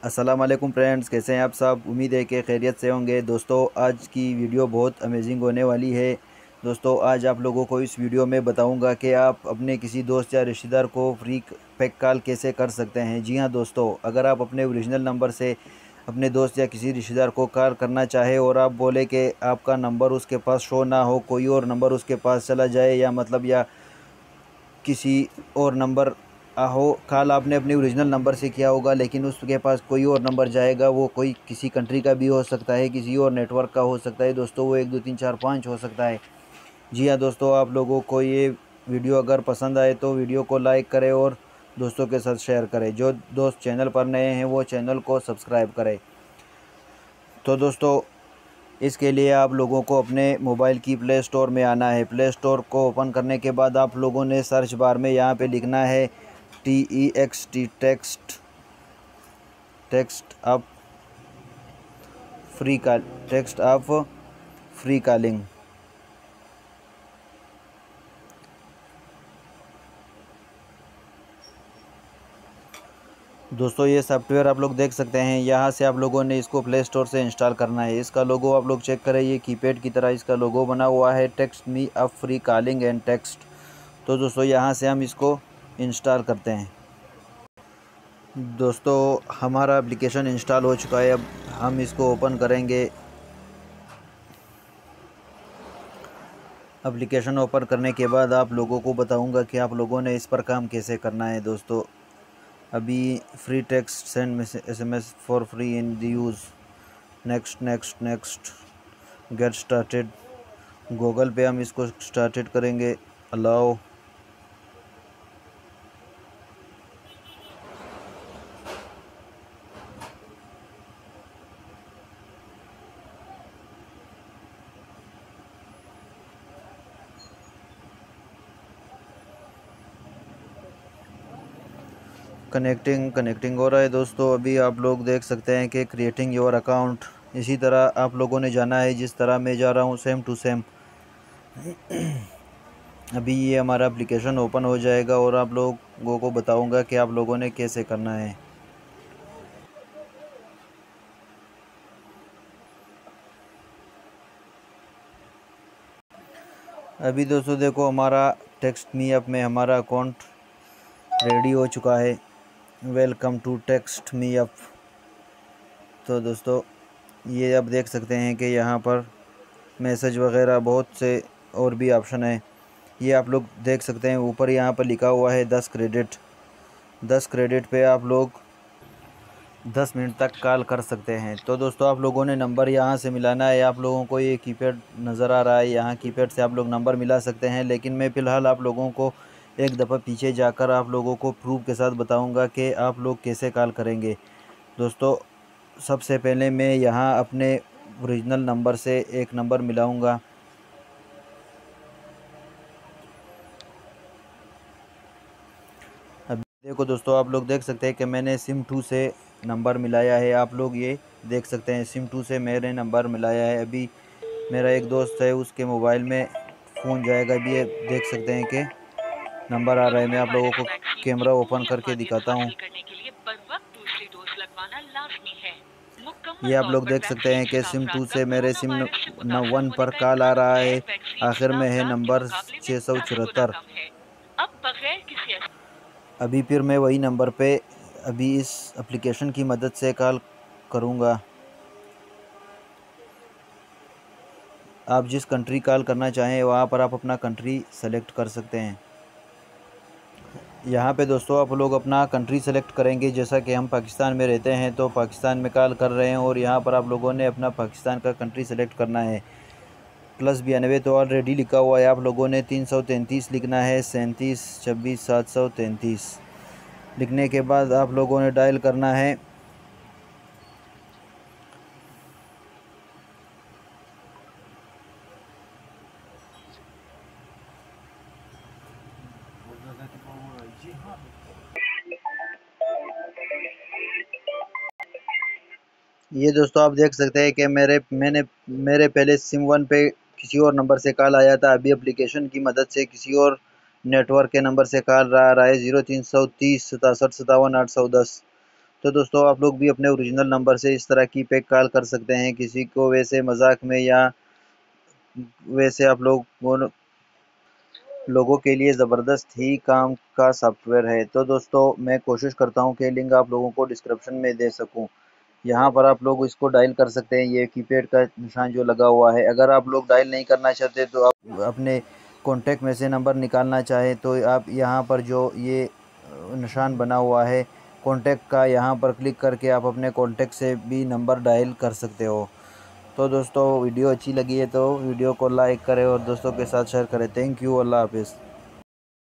अस्सलाम वालेकुम फ्रेंड्स, कैसे हैं आप सब। उम्मीद है कि खैरियत से होंगे। दोस्तों, आज की वीडियो बहुत अमेजिंग होने वाली है। दोस्तों, आज आप लोगों को इस वीडियो में बताऊंगा कि आप अपने किसी दोस्त या रिश्तेदार को फ्री पैक कॉल कैसे कर सकते हैं। जी हाँ दोस्तों, अगर आप अपने ओरिजिनल नंबर से अपने दोस्त या किसी रिश्तेदार को कॉल करना चाहे और आप बोले कि आपका नंबर उसके पास शो ना हो, कोई और नंबर उसके पास चला जाए या किसी और नंबर हो, कॉल आपने अपने ओरिजिनल नंबर से किया होगा लेकिन उसके पास कोई और नंबर जाएगा, वो कोई किसी कंट्री का भी हो सकता है, किसी और नेटवर्क का हो सकता है। दोस्तों, वो 1 2 3 4 5 हो सकता है। जी हाँ दोस्तों, आप लोगों को ये वीडियो अगर पसंद आए तो वीडियो को लाइक करें और दोस्तों के साथ शेयर करें। जो दोस्त चैनल पर नए हैं वो चैनल को सब्सक्राइब करें। तो दोस्तों, इसके लिए आप लोगों को अपने मोबाइल की प्ले स्टोर में आना है। प्ले स्टोर को ओपन करने के बाद आप लोगों ने सर्च बार में यहाँ पे लिखना है TEXT text up free calling. दोस्तों, ये सॉफ्टवेयर आप लोग देख सकते हैं। यहाँ से आप लोगों ने इसको प्ले स्टोर से इंस्टॉल करना है। इसका लोगो आप लोग चेक करें, ये कीपैड की तरह इसका लोगो बना हुआ है, text me up free calling and text. तो दोस्तों, यहाँ से हम इसको इंस्टॉल करते हैं। दोस्तों, हमारा एप्लीकेशन इंस्टॉल हो चुका है। अब हम इसको ओपन करेंगे। एप्लीकेशन ओपन करने के बाद आप लोगों को बताऊंगा कि आप लोगों ने इस पर काम कैसे करना है। दोस्तों, अभी free text send SMS for free in the use, next next next, get started. Google पे हम इसको स्टार्टेड करेंगे, अलाउ। कनेक्टिंग हो रहा है। दोस्तों, अभी आप लोग देख सकते हैं कि क्रिएटिंग योर अकाउंट। इसी तरह आप लोगों ने जाना है, जिस तरह मैं जा रहा हूँ सेम टू सेम। अभी ये हमारा एप्लीकेशन ओपन हो जाएगा और आप लोगों को बताऊंगा कि आप लोगों ने कैसे करना है। अभी दोस्तों देखो, हमारा टेक्स्ट मी अप में हमारा अकाउंट रेडी हो चुका है। Welcome to text me up. तो दोस्तों, ये आप देख सकते हैं कि यहाँ पर मैसेज वगैरह बहुत से और भी ऑप्शन है। ये आप लोग देख सकते हैं, ऊपर यहाँ पर लिखा हुआ है 10 क्रेडिट। 10 क्रेडिट पे आप लोग 10 मिनट तक कॉल कर सकते हैं। तो दोस्तों, आप लोगों ने नंबर यहाँ से मिलाना है। आप लोगों को ये कीपैड नज़र आ रहा है, यहाँ कीपैड से आप लोग नंबर मिला सकते हैं। लेकिन मैं फ़िलहाल आप लोगों को एक दफ़ा पीछे जाकर आप लोगों को प्रूफ के साथ बताऊंगा कि आप लोग कैसे कॉल करेंगे। दोस्तों, सबसे पहले मैं यहाँ अपने ओरिजिनल नंबर से एक नंबर मिलाऊंगा। अब देखो दोस्तों, आप लोग देख सकते हैं कि मैंने सिम 2 से नंबर मिलाया है। आप लोग ये देख सकते हैं, सिम 2 से मैंने नंबर मिलाया है। अभी मेरा एक दोस्त है, उसके मोबाइल में फ़ोन जाएगा। अभी ये देख सकते हैं कि नंबर आ रहा है। मैं आप लोगों को कैमरा ओपन करके दिखाता हूँ। ये आप लोग देख सकते हैं कि सिम 2 से मेरे सिम 1 पर कॉल आ रहा है। आखिर में है नंबर 674। अभी फिर मैं वही नंबर पे अभी इस एप्लीकेशन की मदद से कॉल करूँगा। आप जिस कंट्री कॉल करना चाहें वहाँ पर आप अपना कंट्री सेलेक्ट कर सकते हैं। यहाँ पे दोस्तों, आप लोग अपना कंट्री सेलेक्ट करेंगे। जैसा कि हम पाकिस्तान में रहते हैं तो पाकिस्तान में कॉल कर रहे हैं, और यहाँ पर आप लोगों ने अपना पाकिस्तान का कंट्री सेलेक्ट करना है। +92 तो ऑलरेडी लिखा हुआ है, आप लोगों ने 333 लिखना है। 37 26 733 लिखने के बाद आप लोगों ने डायल करना है। ये दोस्तों, आप देख सकते हैं कि मेरे पहले सिम 1 पे किसी और नंबर से कॉल आया था। अभी एप्लीकेशन की मदद से किसी और नेटवर्क के नंबर से कॉल आ रहा है, 0330 67 57 810। तो दोस्तों आप लोग भी अपने ओरिजिनल नंबर से इस तरह की पैक कॉल कर सकते हैं किसी को, वैसे मजाक में या वैसे आप लोग वो लोगों के लिए ज़बरदस्त ही काम का सॉफ्टवेयर है। तो दोस्तों मैं कोशिश करता हूँ कि लिंक आप लोगों को डिस्क्रिप्शन में दे सकूँ। यहाँ पर आप लोग इसको डायल कर सकते हैं, ये कीपैड का निशान जो लगा हुआ है। अगर आप लोग डायल नहीं करना चाहते तो आप अपने कॉन्टैक्ट में से नंबर निकालना चाहें तो आप यहाँ पर जो ये निशान बना हुआ है कॉन्टैक्ट का, यहाँ पर क्लिक करके आप अपने कॉन्टैक्ट से भी नंबर डायल कर सकते हो। तो दोस्तों वीडियो अच्छी लगी है तो वीडियो को लाइक करें और दोस्तों के साथ शेयर करें। थैंक यू, अल्लाह हाफिज़।